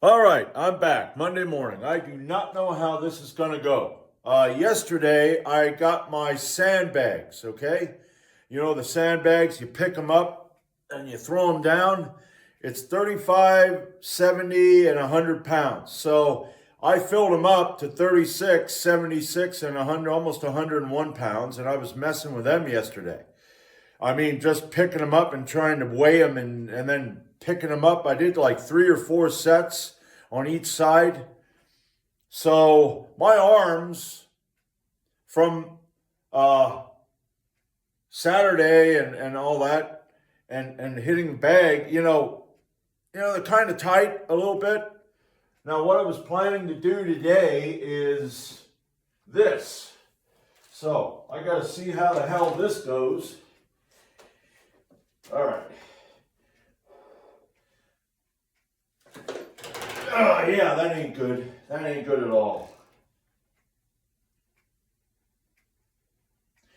All right, I'm back. Monday morning. I do not know how this is going to go. Yesterday, I got my sandbags, okay? You know, the sandbags, you pick them up and you throw them down. It's 35, 70, and 100 pounds. So I filled them up to 36, 76, and 100, almost 101 pounds, and I was messing with them yesterday. I mean, just picking them up and trying to weigh them and then picking them up. I did like 3 or 4 sets on each side. So my arms from Saturday and all that and hitting the bag, they're kind of tight a little bit. Now, what I was planning to do today is this. So I got to see how the hell this goes. All right. Oh, yeah, that ain't good. That ain't good at all.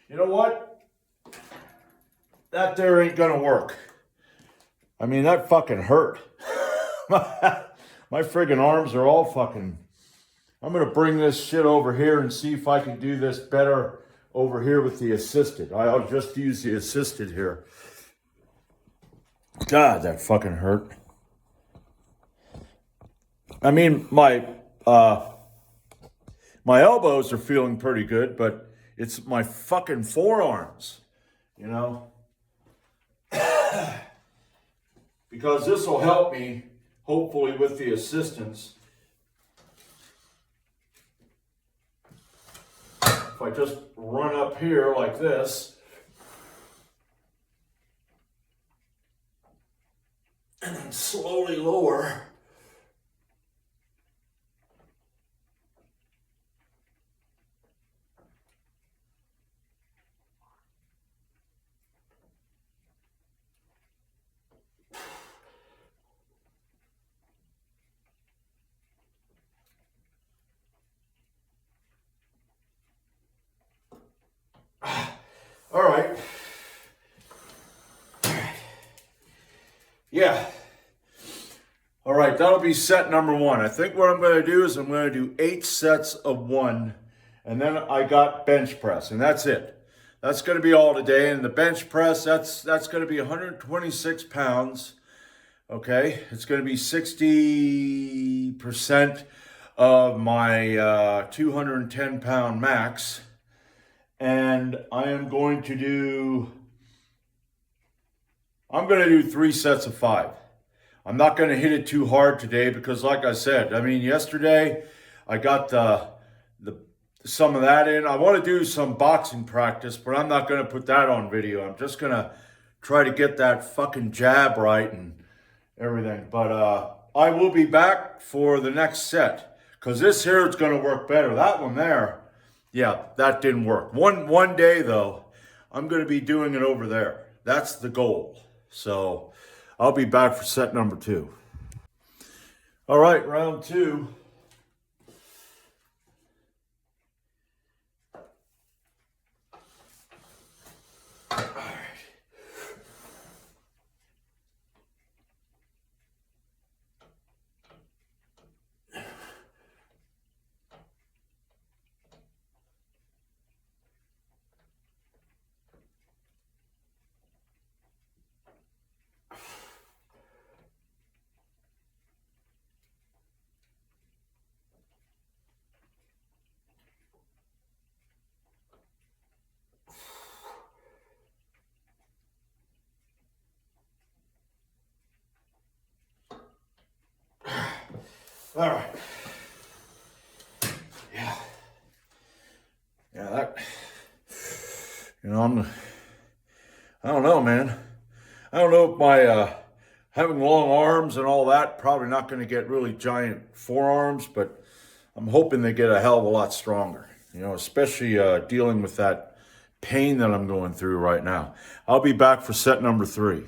You know what? That there ain't gonna work. I mean, that fucking hurt. My friggin' arms are all fucking... I'm gonna bring this shit over here and see if I can do this better over here with the assisted. I'll just use the assisted here. God, that fucking hurt. I mean, my elbows are feeling pretty good, but it's my fucking forearms, you know? Because this will help me, hopefully, with the assistance. If I just run up here like this, and then slowly lower. All right. Yeah. All right, that'll be set number one. I think what I'm going to do is I'm going to do 8 sets of 1, and then I got bench press, and that's it. That's going to be all today. And the bench press, that's going to be 126 pounds. Okay, it's going to be 60% of my 210 pound max. And I'm going to do 3 sets of 5. I'm not going to hit it too hard today because, like I said, I mean, yesterday I got some of that in. I want to do some boxing practice, but I'm not going to put that on video. I'm just going to try to get that fucking jab right and everything. But I will be back for the next set because this here is going to work better. That one there, yeah, that didn't work. One day, though, I'm going to be doing it over there. That's the goal. So I'll be back for set number 2. All right, round 2. All right. Yeah. Yeah, that, I don't know, man. I don't know if my, having long arms and all that, probably not going to get really giant forearms, but I'm hoping they get a hell of a lot stronger, especially dealing with that pain that I'm going through right now. I'll be back for set number 3.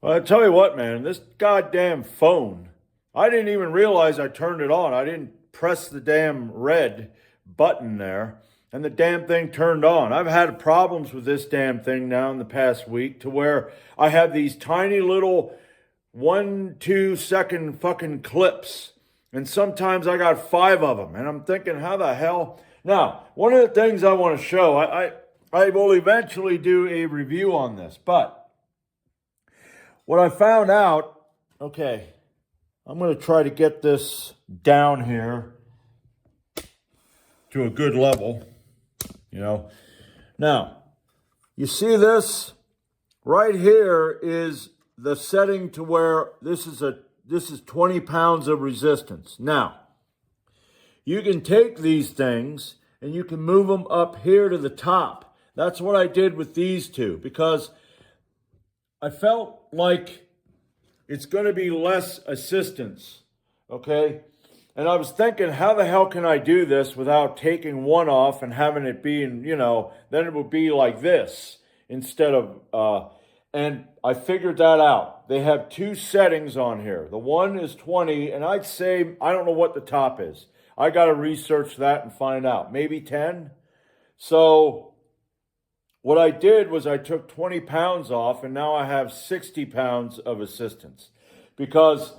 Well, I tell you what, man, this goddamn phone, I didn't even realize I turned it on. I didn't press the damn red button there, and the damn thing turned on. I've had problems with this damn thing now in the past week to where I have these tiny little 1-2 second fucking clips. And sometimes I got 5 of them. And I'm thinking, how the hell? Now, one of the things I want to show, I will eventually do a review on this. But what I found out, okay, I'm going to try to get this down here to a good level, you know. Now, you see this? Right here is the setting to where this is 20 pounds of resistance. Now, you can take these things and you can move them up here to the top. That's what I did with these two because I felt like it's going to be less assistance, okay? And I was thinking, how the hell can I do this without taking one off and having it be, then it would be like this instead of, and I figured that out. They have 2 settings on here. The one is 20, and I'd say, I don't know what the top is. I got to research that and find out. Maybe 10? So what I did was I took 20 pounds off, and now I have 60 pounds of assistance. Because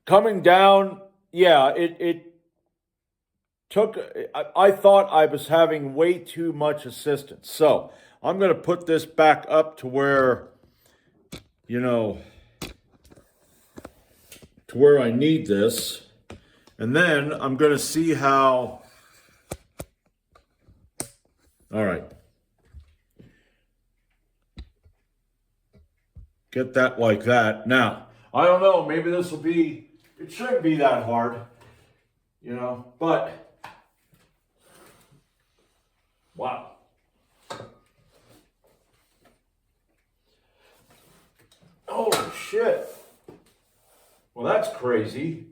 coming down, yeah, it took, I thought I was having way too much assistance. So I'm going to put this back up to where, to where I need this. And then I'm going to see how, all right. Get that like that. Now, I don't know, maybe this will be, it shouldn't be that hard, but, wow. Holy shit. Well, that's crazy.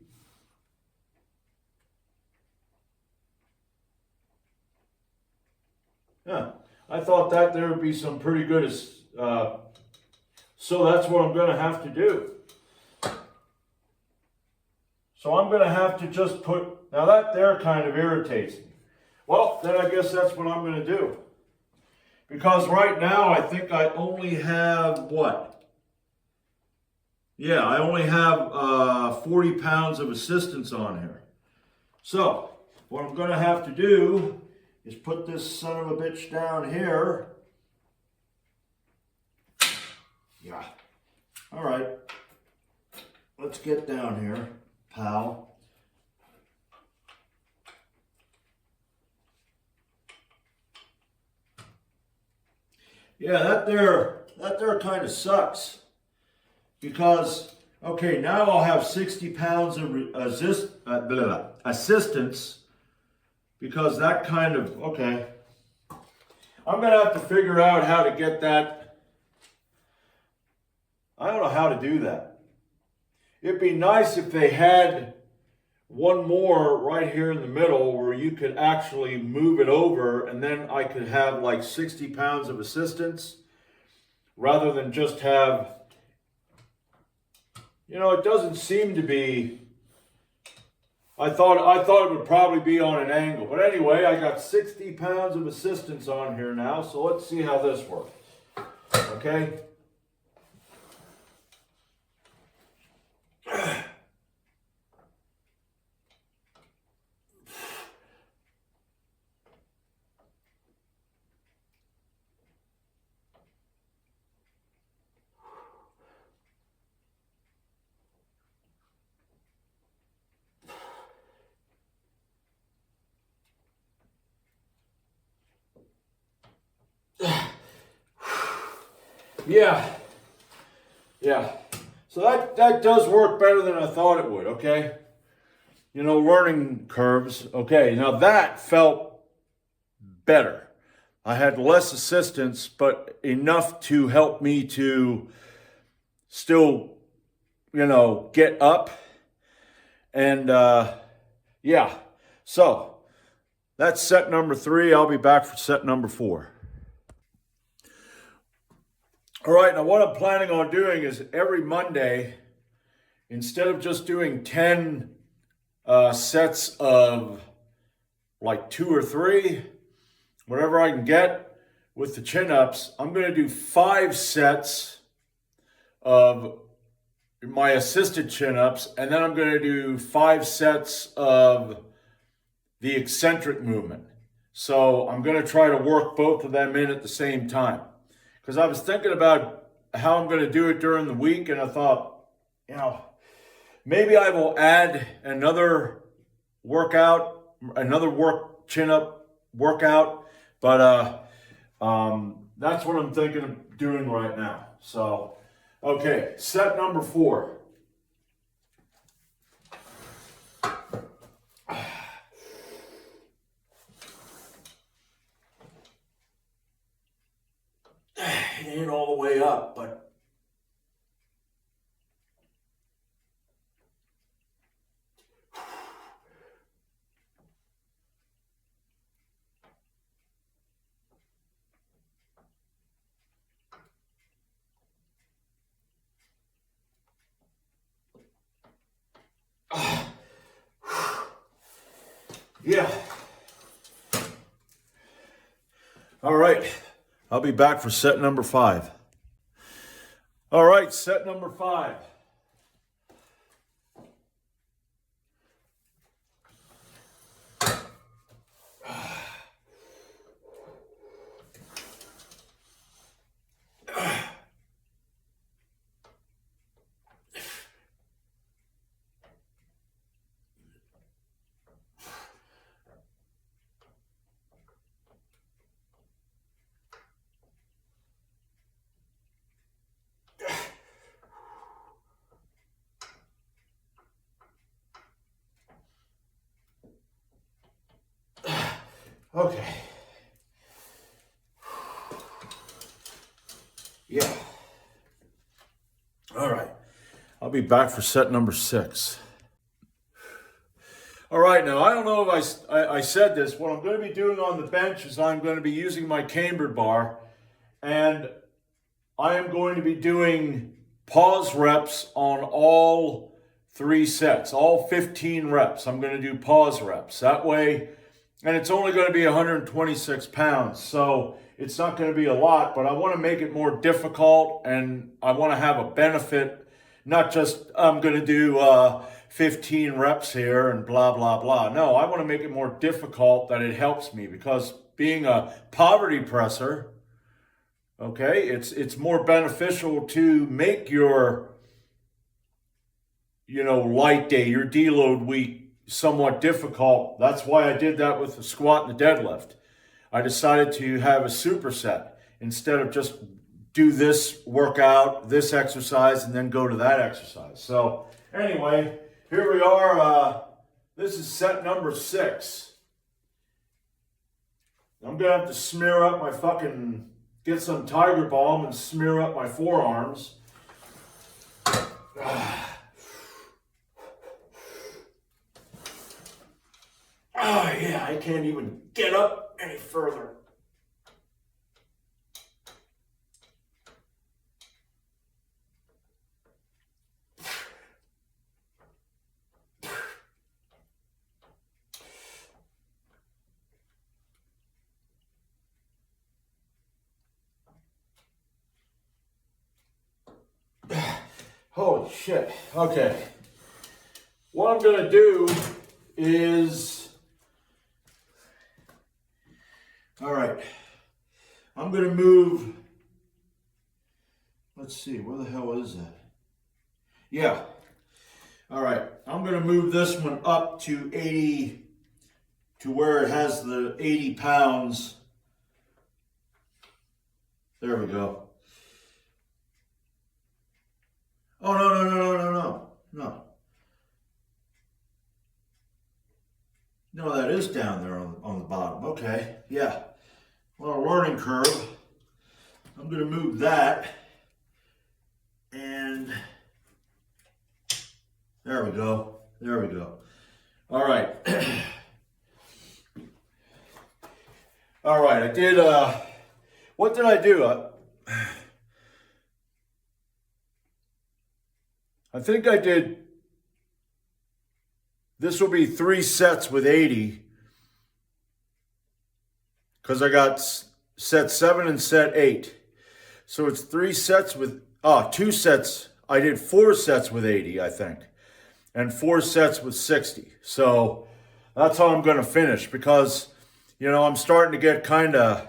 Yeah, I thought that there would be some pretty good, so that's what I'm going to have to do. So I'm going to have to just put, now that there kind of irritates me. Well, then I guess that's what I'm going to do. Because right now I think I only have what? Yeah, I only have 40 pounds of assistance on here. So, what I'm going to have to do is put this son of a bitch down here. Yeah. All right. Let's get down here, pal. Yeah, that there kind of sucks. Because, okay, now I'll have 60 pounds of assistance. Because that kind of, okay. I'm going to have to figure out how to get that. I don't know how to do that. It'd be nice if they had one more right here in the middle where you could actually move it over and then I could have like 60 pounds of assistance rather than just have, it doesn't seem to be, I thought it would probably be on an angle. But anyway, I got 60 pounds of assistance on here now, so let's see how this works. Okay? Yeah. So that does work better than I thought it would, okay? Learning curves. Okay, now that felt better. I had less assistance, but enough to help me to still, get up. And, yeah. So, that's set number 3. I'll be back for set number 4. All right, now what I'm planning on doing is every Monday, instead of just doing 10 sets of like 2 or 3, whatever I can get with the chin-ups, I'm going to do 5 sets of my assisted chin-ups, and then I'm going to do 5 sets of the eccentric movement. So I'm going to try to work both of them in at the same time. Because I was thinking about how I'm going to do it during the week, and I thought, maybe I will add another workout, another chin-up workout, but that's what I'm thinking of doing right now. So, okay, set number 4. It ain't all the way up, but yeah. All right. I'll be back for set number 5. All right, set number 5. Okay. Yeah. All right. I'll be back for set number 6. All right. Now, I don't know if I said this. What I'm going to be doing on the bench is I'm going to be using my cambered bar, and I am going to be doing pause reps on all 3 sets, all 15 reps. I'm going to do pause reps. That way, and it's only going to be 126 pounds, so it's not going to be a lot, but I want to make it more difficult, and I want to have a benefit, not just I'm going to do 15 reps here and blah, blah, blah. No, I want to make it more difficult that it helps me, because being a poverty presser, okay, it's more beneficial to make your, light day, your deload week somewhat difficult. That's why I did that with the squat and the deadlift. I decided to have a superset instead of just do this workout, this exercise, and then go to that exercise. So anyway, here we are. This is set number 6. I'm going to have to smear up get some Tiger Balm and smear up my forearms. Oh, yeah, I can't even get up any further. Holy shit. Okay. What I'm going to do is... All right. I'm going to move... Let's see. Where the hell is that? Yeah. All right. I'm going to move this one up to 80... to where it has the 80 pounds. There we go. Oh, no. No, that is down there on the bottom. Okay, yeah. Well, a learning curve. I'm going to move that. And there we go. All right. All right, I did, what did I do? I think I did, this will be 3 sets with 80, because I got set 7 and set 8. So it's 3 sets with, 2 sets. I did 4 sets with 80, I think, and 4 sets with 60. So that's how I'm going to finish because, I'm starting to get kind of,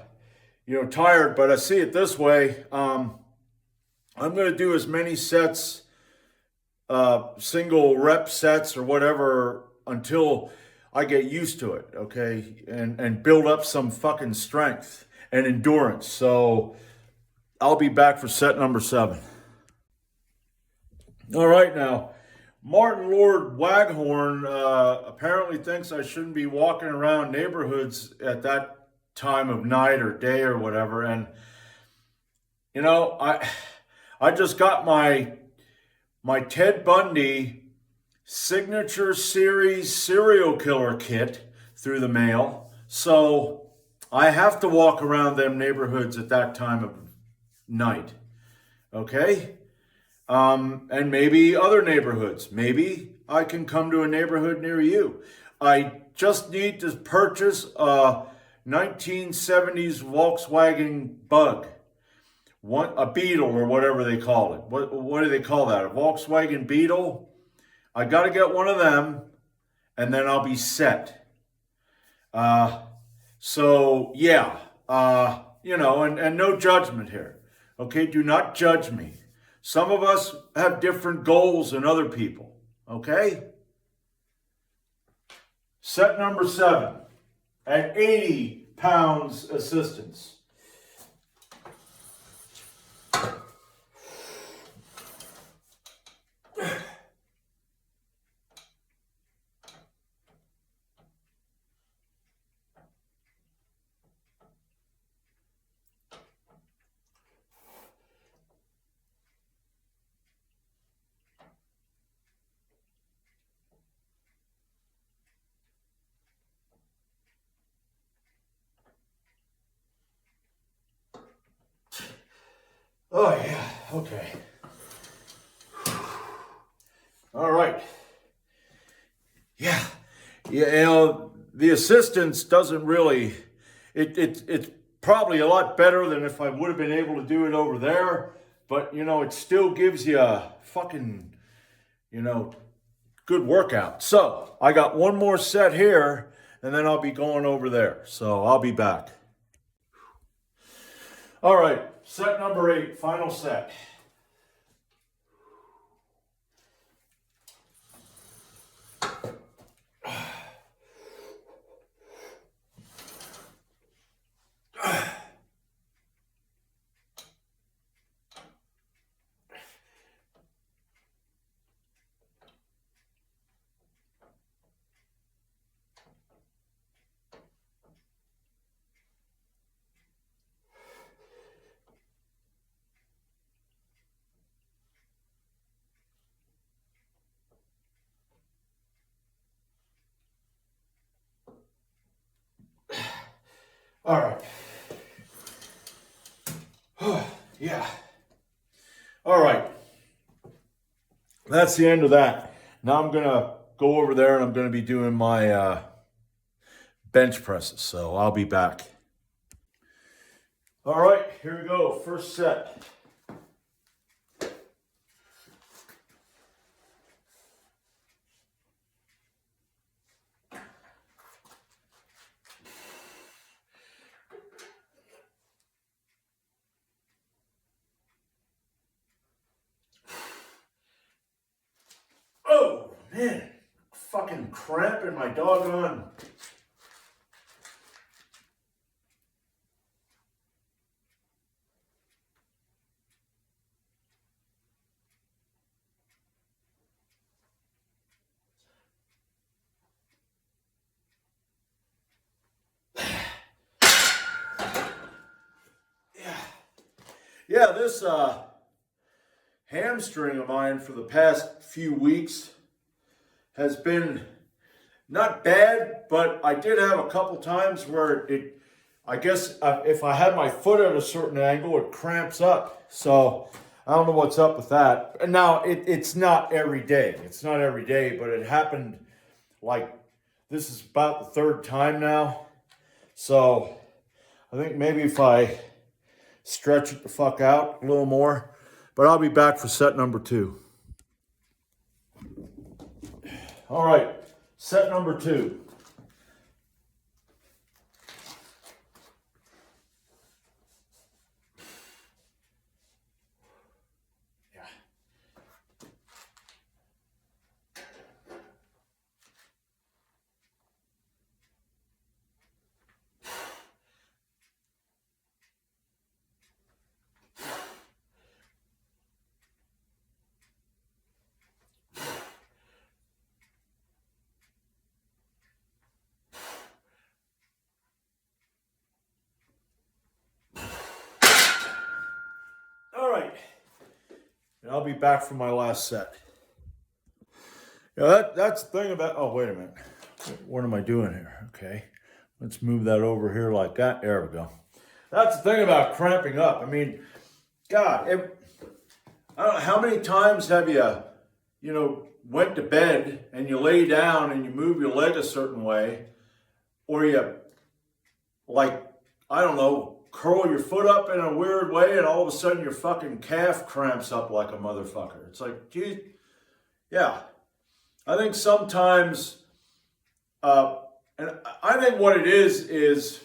tired. But I see it this way. I'm going to do as many sets, single rep sets or whatever, until I get used to it, okay? And build up some fucking strength and endurance. So I'll be back for set number 7. All right, now, Martin Lord Waghorn apparently thinks I shouldn't be walking around neighborhoods at that time of night or day or whatever. And, I just got my Ted Bundy Signature Series serial killer kit through the mail. So I have to walk around them neighborhoods at that time of night. Okay? And maybe other neighborhoods. Maybe I can come to a neighborhood near you. I just need to purchase a 1970s Volkswagen Bug. A Beetle or whatever they call it. What do they call that? A Volkswagen Beetle? I got to get one of them, and then I'll be set. So, yeah. And no judgment here. Okay, do not judge me. Some of us have different goals than other people, okay? Set number 7, at 80 pounds assistance. Oh, yeah, okay. All right. Yeah, the assistance doesn't really, it's probably a lot better than if I would have been able to do it over there, but, it still gives you a fucking, good workout. So, I got one more set here, and then I'll be going over there. So, I'll be back. All right, set number 8, final set. All right. Yeah. All right. That's the end of that. Now I'm going to go over there and I'm going to be doing my bench presses. So I'll be back. All right, here we go. First set. Oh, man. Fucking cramp in my doggone. Yeah, this hamstring of mine for the past few weeks has been not bad, but I did have a couple times where I guess if I had my foot at a certain angle, it cramps up. So I don't know what's up with that. And now it's not every day. It's not every day, but it happened this is about the 3rd time now. So I think maybe if I stretch it the fuck out a little more, But I'll be back for set number 2. All right, set number 2. And I'll be back for my last set. That's the thing about, oh, wait a minute. What am I doing here? Okay. Let's move that over here like that. There we go. That's the thing about cramping up. I mean, God, I don't know, how many times have you went to bed and you lay down and you move your leg a certain way, or you, like, I don't know, curl your foot up in a weird way, and all of a sudden your fucking calf cramps up like a motherfucker. It's like, geez, yeah. I think sometimes, and I think what it is,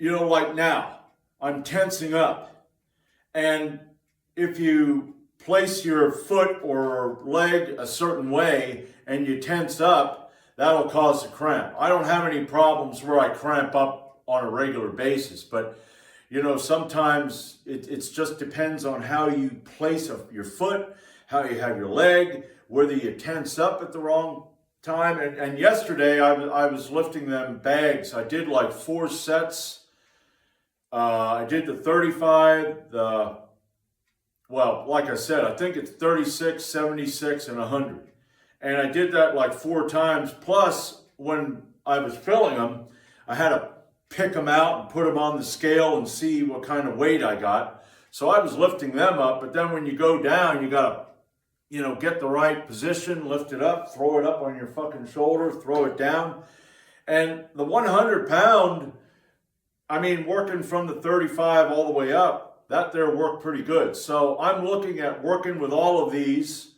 like now, I'm tensing up. And if you place your foot or leg a certain way and you tense up, that'll cause a cramp. I don't have any problems where I cramp up on a regular basis, but sometimes it just depends on how you place your foot, how you have your leg, whether you tense up at the wrong time. And yesterday I was lifting them bags. I did like 4 sets. I did the 35, like I said, I think it's 36, 76, and 100. And I did that like 4 times. Plus, when I was filling them, I had to pick them out and put them on the scale and see what kind of weight I got. So I was lifting them up, but then when you go down, you got to, get the right position, lift it up, throw it up on your fucking shoulder, throw it down. And the 100 pound, working from the 35 all the way up, that there worked pretty good. So I'm looking at working with all of these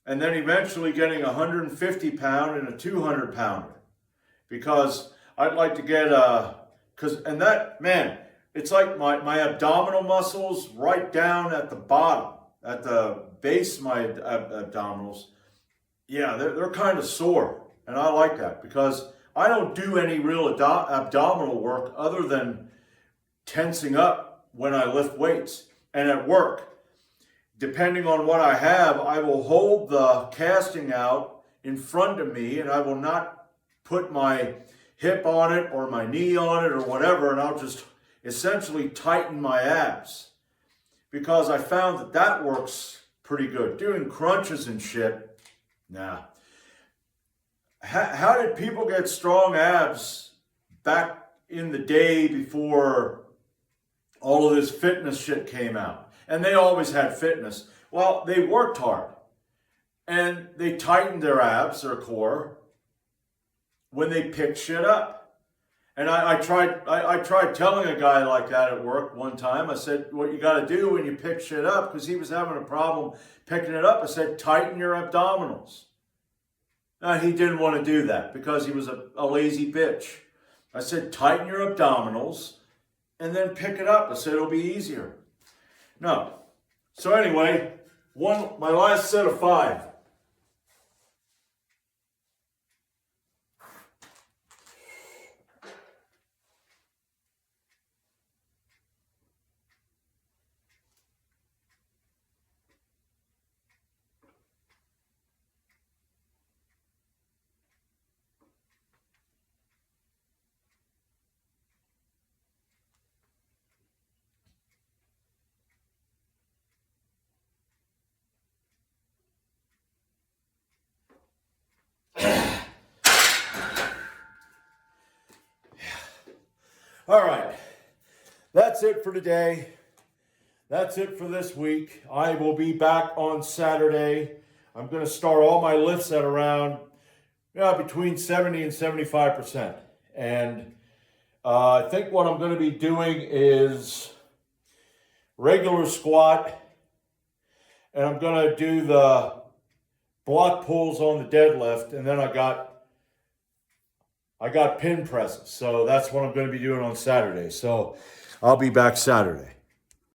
and then eventually getting a 150 pound and a 200 pounder, because I'd like to get it's like my abdominal muscles right down at the bottom, at the base of my abdominals. Yeah, they're kind of sore. And I like that because I don't do any real abdominal work other than tensing up when I lift weights. And at work, depending on what I have, I will hold the casting out in front of me and I will not put my hip on it or my knee on it or whatever, and I'll just essentially tighten my abs, because I found that works pretty good. Doing crunches and shit, nah. How did people get strong abs back in the day before all of this fitness shit came out? And they always had fitness. Well, they worked hard and they tightened their abs, their core, when they picked shit up. And I tried telling a guy like that at work one time. I said, what you got to do when you pick shit up, because he was having a problem picking it up, I said, tighten your abdominals. Now, he didn't want to do that because he was a lazy bitch. I said, tighten your abdominals and then pick it up. I said, it'll be easier. No. So anyway, my last set of 5. All right, that's it for today. That's it for this week. I will be back on Saturday. I'm going to start all my lifts at around between 70 and 75%. And I think what I'm going to be doing is regular squat, and I'm going to do the block pulls on the deadlift, and then I got pin presses. So that's what I'm going to be doing on Saturday. So I'll be back Saturday.